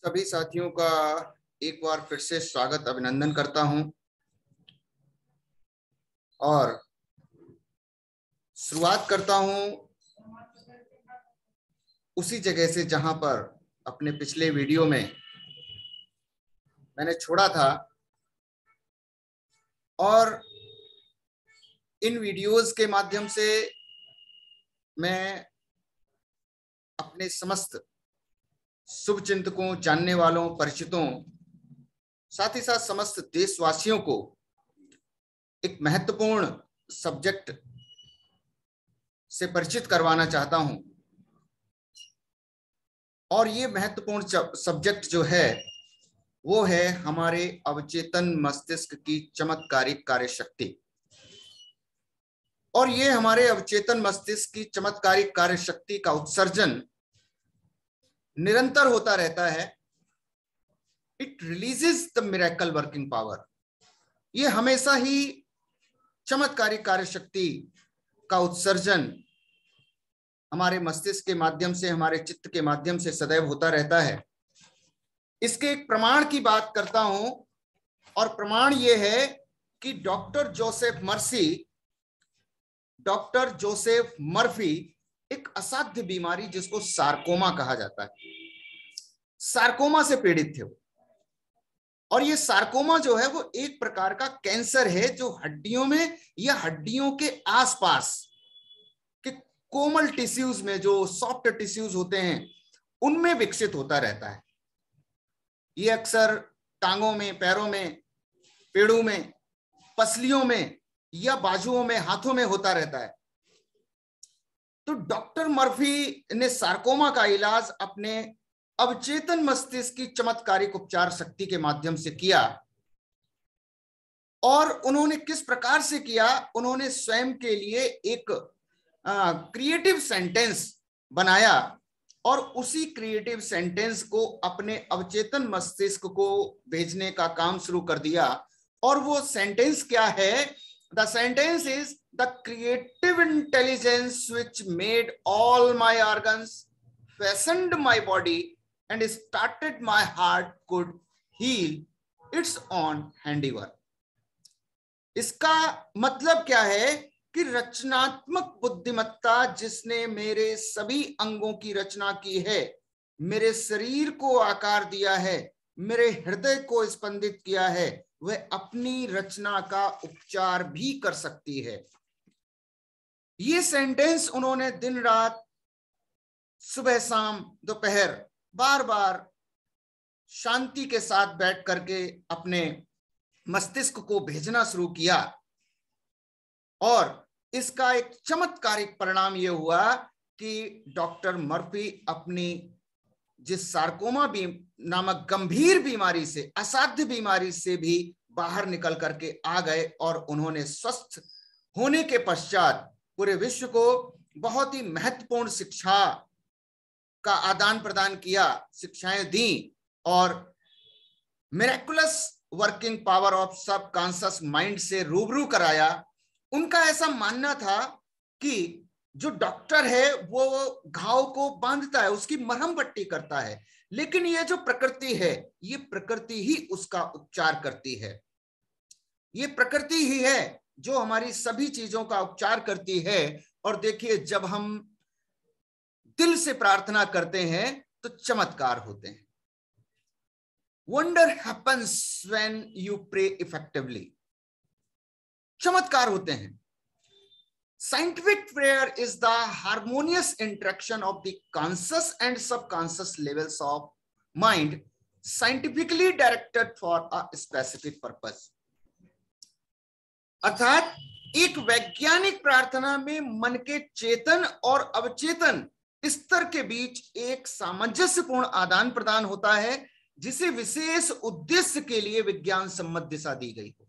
सभी साथियों का एक बार फिर से स्वागत अभिनंदन करता हूं और शुरुआत करता हूं उसी जगह से जहां पर अपने पिछले वीडियो में मैंने छोड़ा था। और इन वीडियोस के माध्यम से मैं अपने समस्त शुभचिंतकों, जानने वालों, परिचितों, साथ ही साथ समस्त देशवासियों को एक महत्वपूर्ण सब्जेक्ट से परिचित करवाना चाहता हूं। और ये महत्वपूर्ण सब्जेक्ट जो है वो है हमारे अवचेतन मस्तिष्क की चमत्कारिक कार्यशक्ति। और ये हमारे अवचेतन मस्तिष्क की चमत्कारिक कार्यशक्ति का उत्सर्जन निरंतर होता रहता है। It releases the miracle working power. ये हमेशा ही चमत्कारिक कार्यशक्ति का उत्सर्जन हमारे मस्तिष्क के माध्यम से, हमारे चित्त के माध्यम से सदैव होता रहता है। इसके एक प्रमाण की बात करता हूं और प्रमाण ये है कि डॉक्टर जोसेफ मर्फी एक असाध्य बीमारी जिसको सार्कोमा कहा जाता है, सार्कोमा से पीड़ित थे। और ये सार्कोमा जो है वो एक प्रकार का कैंसर है जो हड्डियों में या हड्डियों के आसपास के कोमल टिश्यूज में, जो सॉफ्ट टिश्यूज होते हैं, उनमें विकसित होता रहता है। ये अक्सर टांगों में, पैरों में, पेड़ों में, पसलियों में या बाजुओं में, हाथों में होता रहता है। तो डॉक्टर मर्फी ने सार्कोमा का इलाज अपने अवचेतन मस्तिष्क की चमत्कारिक उपचार शक्ति के माध्यम से किया। और उन्होंने किस प्रकार से किया? उन्होंने स्वयं के लिए एक क्रिएटिव सेंटेंस बनाया और उसी क्रिएटिव सेंटेंस को अपने अवचेतन मस्तिष्क को भेजने का काम शुरू कर दिया। और वो सेंटेंस क्या है? The sentence is the creative intelligence which made all my organs, fashioned my body and started my heart could heal its on handiwork. इसका मतलब क्या है कि रचनात्मक बुद्धिमत्ता जिसने मेरे सभी अंगों की रचना की है, मेरे शरीर को आकार दिया है, मेरे हृदय को स्पंदित किया है, वह अपनी रचना का उपचार भी कर सकती है। ये सेंटेंस उन्होंने दिन रात, सुबह शाम, दोपहर बार बार शांति के साथ बैठ करके अपने मस्तिष्क को भेजना शुरू किया। और इसका एक चमत्कारिक परिणाम यह हुआ कि डॉक्टर मर्फी अपनी जिस सार्कोमा नामक गंभीर बीमारी से, असाध्य बीमारी से भी बाहर निकल करके आ गए। और उन्होंने स्वस्थ होने के पश्चात पूरे विश्व को बहुत ही महत्वपूर्ण शिक्षा का आदान प्रदान किया, शिक्षाएं दी और miraculous working power of subconscious mind से रूबरू कराया। उनका ऐसा मानना था कि जो डॉक्टर है वो घाव को बांधता है, उसकी मरहम पट्टी करता है, लेकिन ये जो प्रकृति है, ये प्रकृति ही उसका उपचार करती है। ये प्रकृति ही है जो हमारी सभी चीजों का उपचार करती है। और देखिए, जब हम दिल से प्रार्थना करते हैं तो चमत्कार होते हैं। Wonder happens when you pray effectively. चमत्कार होते हैं। Scientific prayer is the harmonious interaction of the conscious and subconscious levels of mind, scientifically directed for a specific purpose. अर्थात एक वैज्ञानिक प्रार्थना में मन के चेतन और अवचेतन स्तर के बीच एक सामंजस्यपूर्ण आदान प्रदान होता है, जिसे विशेष उद्देश्य के लिए विज्ञान सम्मत दिशा दी गई हो।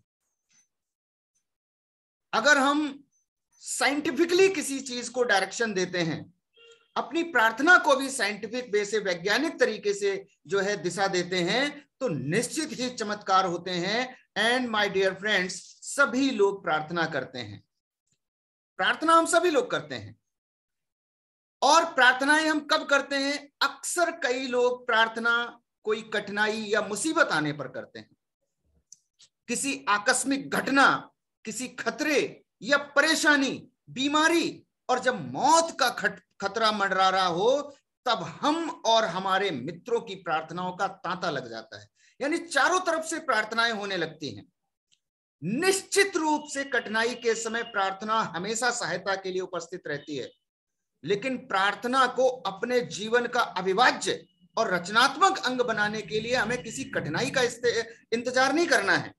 अगर हम साइंटिफिकली किसी चीज को डायरेक्शन देते हैं, अपनी प्रार्थना को भी साइंटिफिक वे से, वैज्ञानिक तरीके से जो है दिशा देते हैं, तो निश्चित ही चमत्कार होते हैं। एंड माय डियर फ्रेंड्स, सभी लोग प्रार्थना करते हैं। प्रार्थना हम सभी लोग करते हैं। और प्रार्थनाएं हम कब करते हैं? अक्सर कई लोग प्रार्थना कोई कठिनाई या मुसीबत आने पर करते हैं, किसी आकस्मिक घटना, किसी खतरे या परेशानी, बीमारी और जब मौत का खतरा मंडरा रहा हो, तब हम और हमारे मित्रों की प्रार्थनाओं का तांता लग जाता है। यानी चारों तरफ से प्रार्थनाएं होने लगती हैं। निश्चित रूप से कठिनाई के समय प्रार्थना हमेशा सहायता के लिए उपस्थित रहती है, लेकिन प्रार्थना को अपने जीवन का अविभाज्य और रचनात्मक अंग बनाने के लिए हमें किसी कठिनाई का इंतजार नहीं करना है।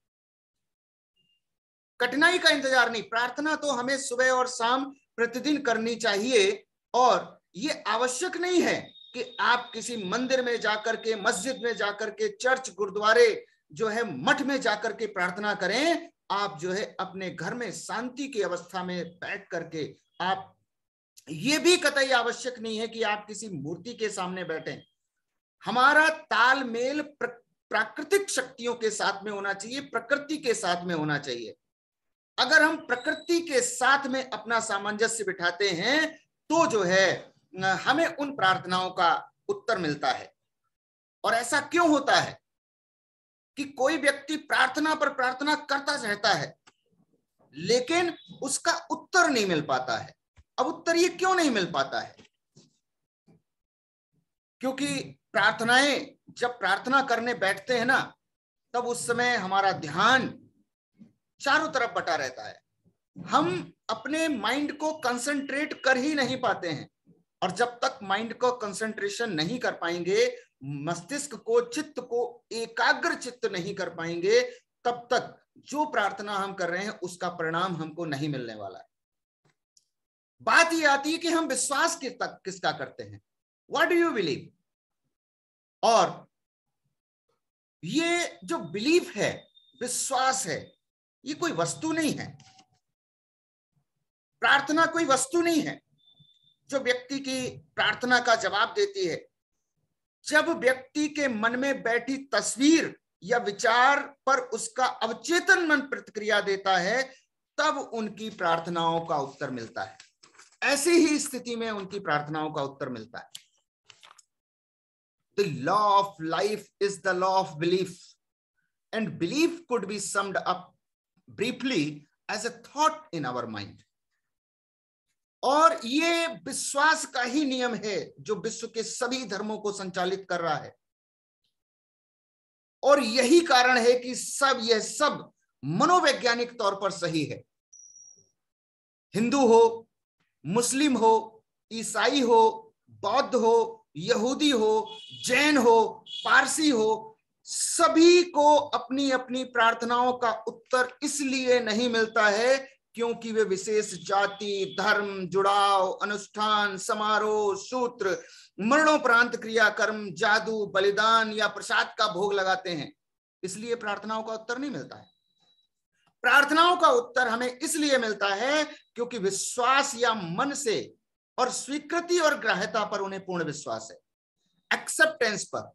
कठिनाई का इंतजार नहीं, प्रार्थना तो हमें सुबह और शाम प्रतिदिन करनी चाहिए। और ये आवश्यक नहीं है कि आप किसी मंदिर में जाकर के, मस्जिद में जाकर के, चर्च, गुरुद्वारे जो है, मठ में जाकर के प्रार्थना करें। आप जो है अपने घर में शांति की अवस्था में बैठ करके, आप, ये भी कतई आवश्यक नहीं है कि आप किसी मूर्ति के सामने बैठें। हमारा तालमेल प्राकृतिक शक्तियों के साथ में होना चाहिए, प्रकृति के साथ में होना चाहिए। अगर हम प्रकृति के साथ में अपना सामंजस्य बिठाते हैं तो जो है हमें उन प्रार्थनाओं का उत्तर मिलता है। और ऐसा क्यों होता है कि कोई व्यक्ति प्रार्थना पर प्रार्थना करता रहता है लेकिन उसका उत्तर नहीं मिल पाता है? अब उत्तर ये क्यों नहीं मिल पाता है? क्योंकि प्रार्थनाएं, जब प्रार्थना करने बैठते हैं ना, तब उस समय हमारा ध्यान चारों तरफ बटा रहता है। हम अपने माइंड को कंसंट्रेट कर ही नहीं पाते हैं। और जब तक माइंड को कंसंट्रेशन नहीं कर पाएंगे, मस्तिष्क को, चित्त को एकाग्र चित्त नहीं कर पाएंगे, तब तक जो प्रार्थना हम कर रहे हैं उसका परिणाम हमको नहीं मिलने वाला है। बात ये आती है कि हम विश्वास किसका करते हैं, व्हाट डू यू बिलीव। और ये जो बिलीफ है, विश्वास है, ये कोई वस्तु नहीं है। प्रार्थना कोई वस्तु नहीं है जो व्यक्ति की प्रार्थना का जवाब देती है। जब व्यक्ति के मन में बैठी तस्वीर या विचार पर उसका अवचेतन मन प्रतिक्रिया देता है, तब उनकी प्रार्थनाओं का उत्तर मिलता है। ऐसी ही स्थिति में उनकी प्रार्थनाओं का उत्तर मिलता है। The law of life is the law of belief, and belief could be summed up briefly as a thought in our mind. और ये विश्वास का ही नियम है जो विश्व के सभी धर्मों को संचालित कर रहा है। और यही कारण है कि यह सब मनोवैज्ञानिक तौर पर सही है। हिंदू हो, मुस्लिम हो, ईसाई हो, बौद्ध हो, यहूदी हो, जैन हो, पारसी हो, सभी को अपनी अपनी प्रार्थनाओं का उत्तर इसलिए नहीं मिलता है क्योंकि वे विशेष जाति, धर्म, जुड़ाव, अनुष्ठान, समारोह, सूत्र, मरणोपरांत क्रियाकर्म, जादू, बलिदान या प्रसाद का भोग लगाते हैं। इसलिए प्रार्थनाओं का उत्तर नहीं मिलता है। प्रार्थनाओं का उत्तर हमें इसलिए मिलता है क्योंकि विश्वास या मन से और स्वीकृति और ग्राह्यता पर उन्हें पूर्ण विश्वास है, एक्सेप्टेंस पर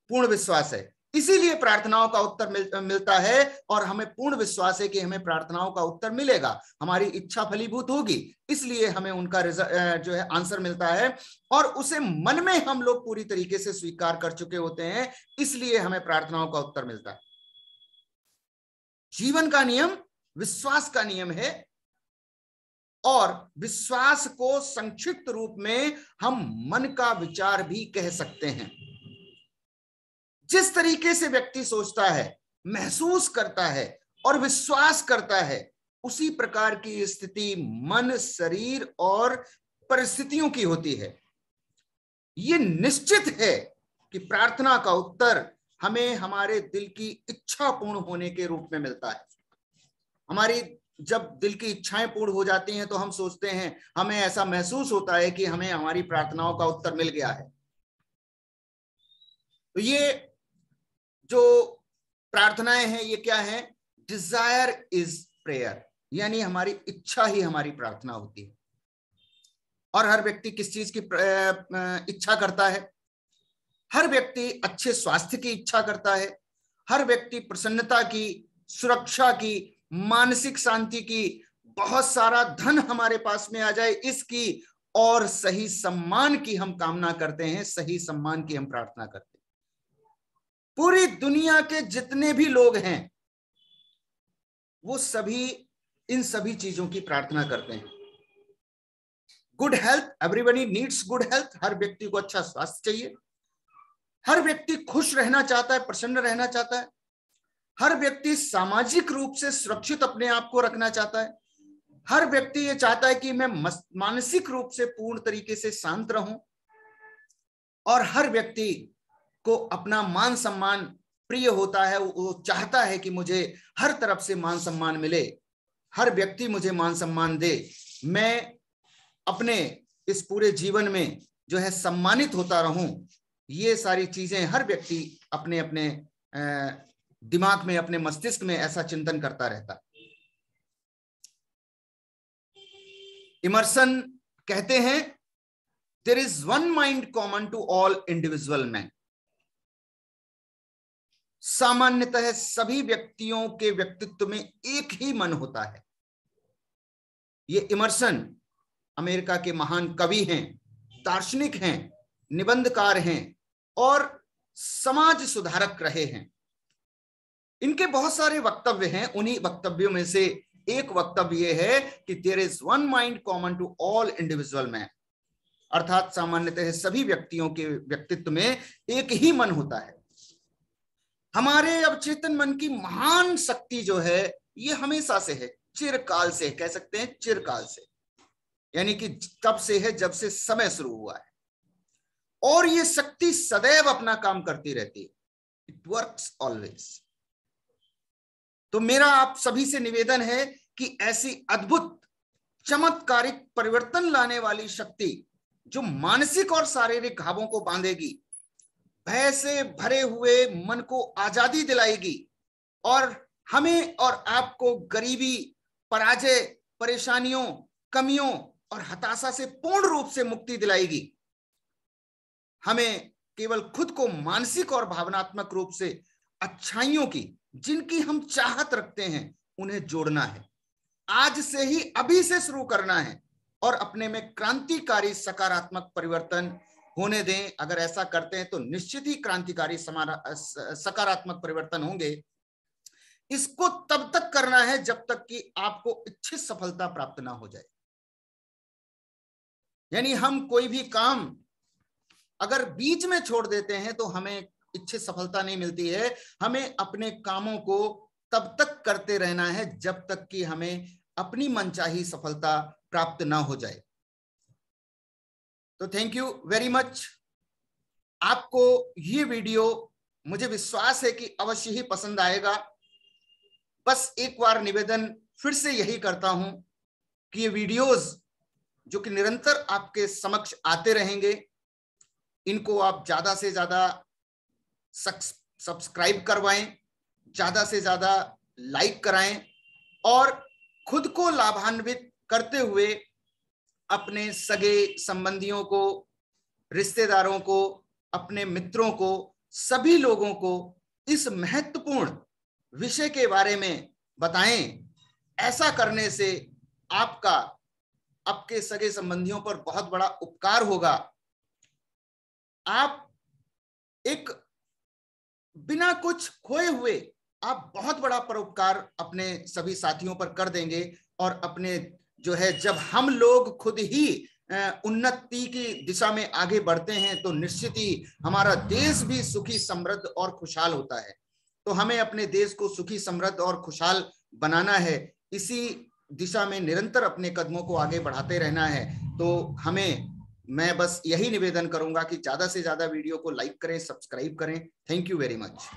पूर्ण विश्वास है। इसीलिए प्रार्थनाओं का उत्तर मिलता है और हमें पूर्ण विश्वास है कि हमें प्रार्थनाओं का उत्तर मिलेगा, हमारी इच्छा फलीभूत होगी, इसलिए हमें उनका जो है आंसर मिलता है। और उसे मन में हम लोग पूरी तरीके से स्वीकार कर चुके होते हैं, इसलिए हमें प्रार्थनाओं का उत्तर मिलता है। जीवन का नियम विश्वास का नियम है, और विश्वास को संक्षिप्त रूप में हम मन का विचार भी कह सकते हैं। जिस तरीके से व्यक्ति सोचता है, महसूस करता है और विश्वास करता है, उसी प्रकार की स्थिति मन, शरीर और परिस्थितियों की होती है। ये निश्चित है कि प्रार्थना का उत्तर हमें हमारे दिल की इच्छा पूर्ण होने के रूप में मिलता है। हमारी जब दिल की इच्छाएं पूर्ण हो जाती हैं तो हम सोचते हैं, हमें ऐसा महसूस होता है कि हमें हमारी प्रार्थनाओं का उत्तर मिल गया है। तो ये जो प्रार्थनाएं हैं ये क्या है? डिजायर इज प्रेयर, यानी हमारी इच्छा ही हमारी प्रार्थना होती है। और हर व्यक्ति किस चीज की इच्छा करता है? हर व्यक्ति अच्छे स्वास्थ्य की इच्छा करता है, हर व्यक्ति प्रसन्नता की, सुरक्षा की, मानसिक शांति की, बहुत सारा धन हमारे पास में आ जाए इसकी, और सही सम्मान की हम कामना करते हैं, सही सम्मान की हम प्रार्थना करते हैं। पूरी दुनिया के जितने भी लोग हैं वो सभी इन सभी चीजों की प्रार्थना करते हैं। Good health, everybody needs good health. हर व्यक्ति को अच्छा स्वास्थ्य चाहिए, हर व्यक्ति खुश रहना चाहता है, प्रसन्न रहना चाहता है, हर व्यक्ति सामाजिक रूप से सुरक्षित अपने आप को रखना चाहता है, हर व्यक्ति ये चाहता है कि मैं मानसिक रूप से पूर्ण तरीके से शांत रहूं, और हर व्यक्ति को अपना मान सम्मान प्रिय होता है। वो चाहता है कि मुझे हर तरफ से मान सम्मान मिले, हर व्यक्ति मुझे मान सम्मान दे, मैं अपने इस पूरे जीवन में जो है सम्मानित होता रहूं। ये सारी चीजें हर व्यक्ति अपने अपने दिमाग में, अपने मस्तिष्क में ऐसा चिंतन करता रहता है। इमर्सन कहते हैं there is one mind common to all individual man. सामान्यतः सभी व्यक्तियों के व्यक्तित्व में एक ही मन होता है। ये इमर्सन अमेरिका के महान कवि हैं, दार्शनिक हैं, निबंधकार हैं और समाज सुधारक रहे हैं। इनके बहुत सारे वक्तव्य हैं, उन्हीं वक्तव्यों में से एक वक्तव्य यह है कि there is one mind common to all individual man, अर्थात सामान्यतः सभी व्यक्तियों के व्यक्तित्व में एक ही मन होता है। हमारे अवचेतन मन की महान शक्ति जो है ये हमेशा से है, चिरकाल से, कह सकते हैं चिरकाल से, यानी कि तब से है जब से समय शुरू हुआ है, और ये शक्ति सदैव अपना काम करती रहती है। It works always. तो मेरा आप सभी से निवेदन है कि ऐसी अद्भुत चमत्कारिक परिवर्तन लाने वाली शक्ति जो मानसिक और शारीरिक घावों को बांधेगी, भय से भरे हुए मन को आजादी दिलाएगी और हमें और आपको गरीबी, पराजय, परेशानियों, कमियों और हताशा से पूर्ण रूप से मुक्ति दिलाएगी। हमें केवल खुद को मानसिक और भावनात्मक रूप से अच्छाइयों की, जिनकी हम चाहत रखते हैं, उन्हें जोड़ना है। आज से ही, अभी से शुरू करना है और अपने में क्रांतिकारी सकारात्मक परिवर्तन होने दें। अगर ऐसा करते हैं तो निश्चित ही क्रांतिकारी सकारात्मक परिवर्तन होंगे। इसको तब तक करना है जब तक कि आपको इच्छित सफलता प्राप्त ना हो जाए। यानी हम कोई भी काम अगर बीच में छोड़ देते हैं तो हमें इच्छित सफलता नहीं मिलती है। हमें अपने कामों को तब तक करते रहना है जब तक कि हमें अपनी मनचाही सफलता प्राप्त ना हो जाए। तो थैंक यू वेरी मच। आपको ये वीडियो, मुझे विश्वास है कि अवश्य ही पसंद आएगा। बस एक बार निवेदन फिर से यही करता हूं कि ये वीडियोस जो कि निरंतर आपके समक्ष आते रहेंगे, इनको आप ज्यादा से ज्यादा सब्सक्राइब करवाएं, ज्यादा से ज्यादा लाइक कराएं और खुद को लाभान्वित करते हुए अपने सगे संबंधियों को, रिश्तेदारों को, अपने मित्रों को, सभी लोगों को इस महत्वपूर्ण विषय के बारे में बताएं। ऐसा करने से आपका आपके सगे संबंधियों पर बहुत बड़ा उपकार होगा। आप एक बिना कुछ खोए हुए आप बहुत बड़ा परोपकार अपने सभी साथियों पर कर देंगे और अपने जो है, जब हम लोग खुद ही उन्नति की दिशा में आगे बढ़ते हैं तो निश्चित ही हमारा देश भी सुखी, समृद्ध और खुशहाल होता है। तो हमें अपने देश को सुखी, समृद्ध और खुशहाल बनाना है। इसी दिशा में निरंतर अपने कदमों को आगे बढ़ाते रहना है। तो मैं बस यही निवेदन करूंगा कि ज्यादा से ज्यादा वीडियो को लाइक करें, सब्सक्राइब करें। Thank you very much.